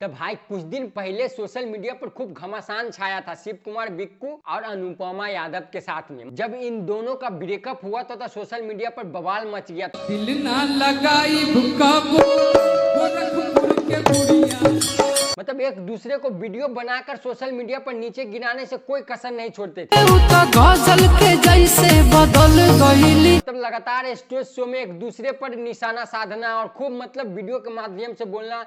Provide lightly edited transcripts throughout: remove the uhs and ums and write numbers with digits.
तो भाई कुछ दिन पहले सोशल मीडिया पर खूब घमासान छाया था शिव कुमार बिक्कू और अनुपमा यादव के साथ में। जब इन दोनों का ब्रेकअप हुआ तो सोशल मीडिया पर बवाल मच गया। दिल ना लगाई भूखा गोरखपुर के बुढ़िया। मतलब एक दूसरे को वीडियो बनाकर सोशल मीडिया पर नीचे गिराने से कोई कसर नहीं छोड़ते थे। गजल के जैसे बदल गईली। मतलब लगातार स्टेज शो में एक दूसरे पर निशाना साधना और खूब मतलब वीडियो के माध्यम से बोलना।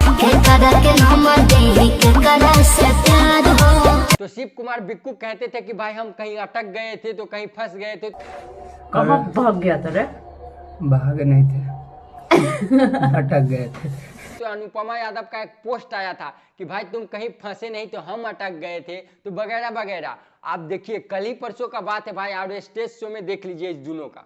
तो शिव कुमार बिक्कू कहते थे कि भाई हम कहीं अटक गए थे तो कहीं फंस गए थे। कहाँ भाग गया था रे? भाग नहीं थे अटक गए थे। तो अनुपमा यादव का एक पोस्ट आया था कि भाई तुम कहीं फंसे नहीं तो हम अटक गए थे तो वगैरह वगैरह। आप देखिए कल ही परसों का बात है भाई, और स्टेज शो में देख लीजिए इस दोनों का।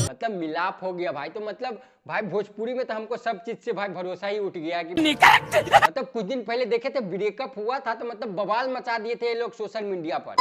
मतलब मिलाप हो गया भाई। तो मतलब भाई भोजपुरी में तो हमको सब चीज से भाई भरोसा ही उठ गया कि मतलब कुछ दिन पहले देखे थे ब्रेकअप हुआ था तो मतलब बवाल मचा दिए थे ये लोग सोशल मीडिया पर।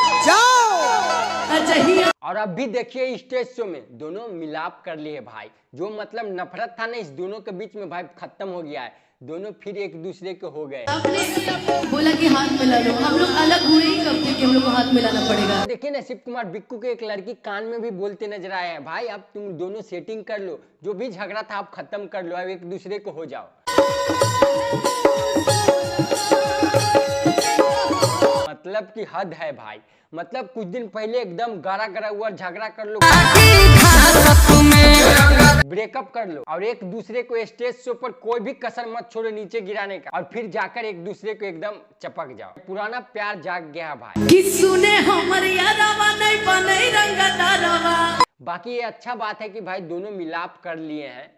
और अब भी देखिए स्टेज शो में दोनों मिलाप कर लिए भाई। जो मतलब नफरत था ना इस दोनों के बीच में भाई खत्म हो गया है। दोनों फिर एक दूसरे के हो गए। आपने बोला कि हाथ मिला लो, हम लोग अलग हुए ही कब थे कि हम लोग को हाथ मिलाना पड़ेगा। देखिए ना शिव कुमार बिक्कू के एक लड़की कान में भी बोलते नजर आए हैं भाई अब तुम दोनों सेटिंग कर लो, जो भी झगड़ा था आप खत्म कर लो, अब एक दूसरे को हो जाओ। मतलब कि हद है भाई। मतलब कुछ दिन पहले एकदम गारा गरा हुआ झगड़ा कर लो, ब्रेकअप कर लो और एक दूसरे को स्टेज शो पर कोई भी कसर मत छोड़ो नीचे गिराने का, और फिर जाकर एक दूसरे को एकदम चपक जाओ। पुराना प्यार जाग गया भाई। बाकी ये अच्छा बात है कि भाई दोनों मिलाप कर लिए हैं।